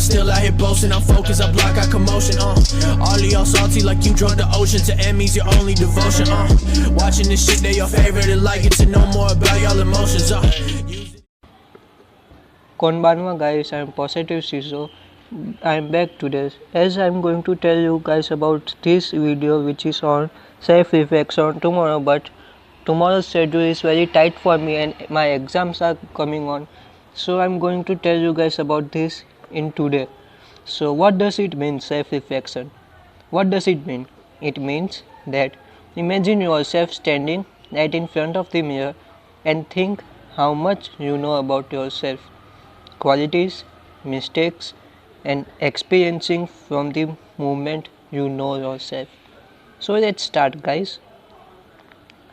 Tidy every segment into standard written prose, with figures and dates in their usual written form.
still out here boasting. I'm focused, I block out commotion. All of y'all salty like you drunk the ocean. To enemies, your only devotion. Watching this shit, they your favorite and like it to know more about y'all emotions. Konbanwa guys, I'm Positive Shiso. I'm back today as I'm going to tell you guys about this video which is on self-reflection tomorrow, but tomorrow's schedule is very tight for me and my exams are coming on, so I'm going to tell you guys about this in today. So what does it mean, self-reflection? What does it mean? It means that imagine yourself standing right in front of the mirror and think how much you know about yourself, qualities, mistakes, and experiencing from the moment you know yourself. So let's start, guys.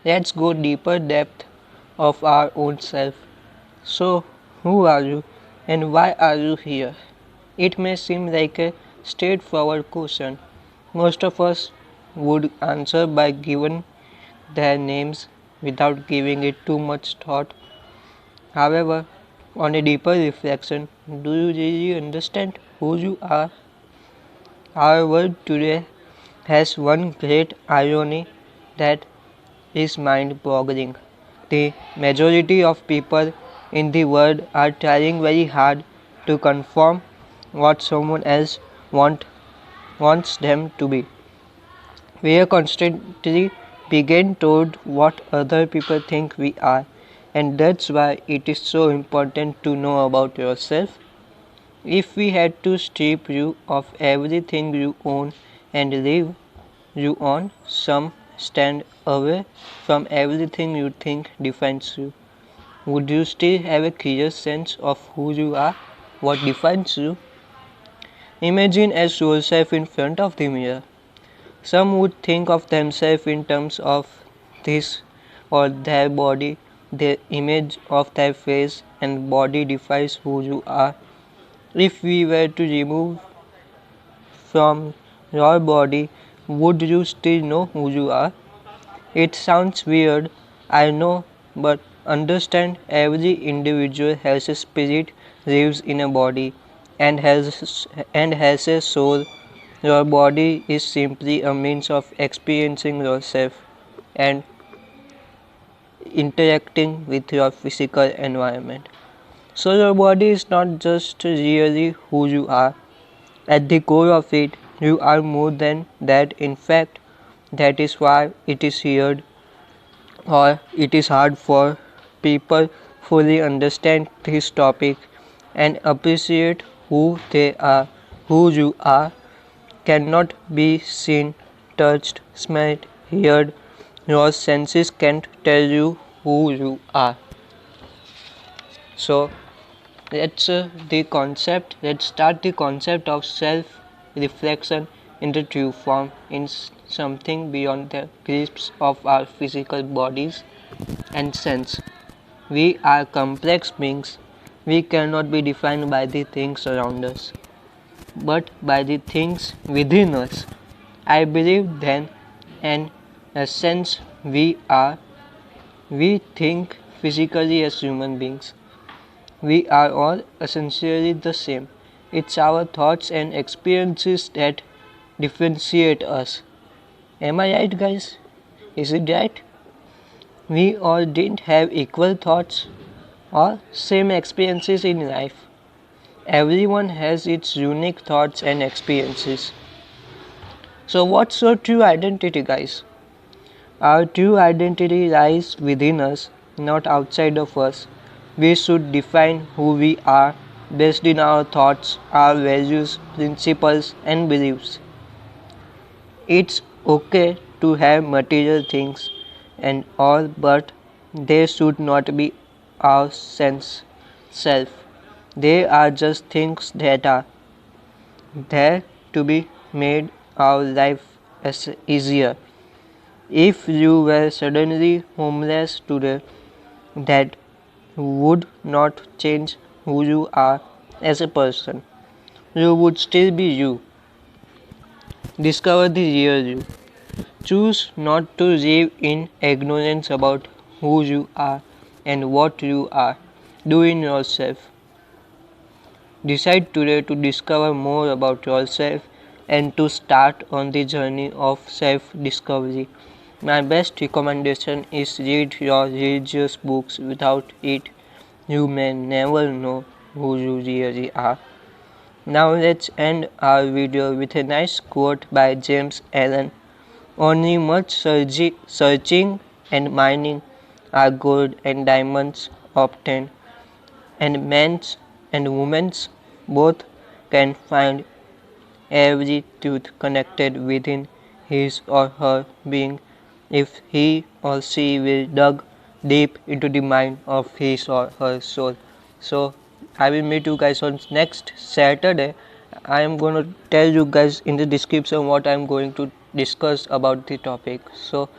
Let's go deeper depth of our own self. So who are you and why are you here? It may seem like a straightforward question. Most of us would answer by giving their names without giving it too much thought. However, on a deeper reflection, do you really understand who you are? Our world today has one great irony that is mind-boggling. The majority of people in the world are trying very hard to conform what someone else wants them to be. We are constantly being told what other people think we are, and that's why it is so important to know about yourself. If we had to strip you of everything you own and leave you on some stand away from everything you think defines you, would you still have a clear sense of who you are, what defines you? Imagine as yourself in front of the mirror. Some would think of themselves in terms of this or their body. The image of their face and body defines who you are. If we were to remove from your body, would you still know who you are? It sounds weird, I know, but understand, every individual has a spirit, lives in a body, and has a soul. Your body is simply a means of experiencing yourself and interacting with your physical environment. So your body is not just really who you are. At the core of it, you are more than that. In fact, that is why it is weird or it is hard for people fully understand this topic and appreciate who they are. Who you are cannot be seen, touched, smelled, heard. Your senses can't tell you who you are. So let's start the concept of self-reflection in the true form, in something beyond the grips of our physical bodies and sense. We are complex beings. We cannot be defined by the things around us, but by the things within us. I believe then, in a sense, we think physically as human beings. We are all essentially the same. It's our thoughts and experiences that differentiate us. Am I right, guys? Is it right? We all didn't have equal thoughts or same experiences in life. Everyone has its unique thoughts and experiences. So what's your true identity, guys? Our true identity lies within us, not outside of us. We should define who we are based on our thoughts, our values, principles, and beliefs. It's okay to have material things and all, but they should not be our self. They are just things that are there to be made our life easier. If you were suddenly homeless today, that would not change who you are as a person. You would still be you. Discover the real you. Choose not to live in ignorance about who you are and what you are doing yourself. Decide today to discover more about yourself and to start on the journey of self-discovery. My best recommendation is read your religious books. Without it, you may never know who you really are. Now let's end our video with a nice quote by James Allen. Only much searching and mining are gold and diamonds obtained, and men's and women's both can find every truth connected within his or her being if he or she will dig deep into the mind of his or her soul. So I will meet you guys on next Saturday. I am going to tell you guys in the description what I am going to discuss about the topic. So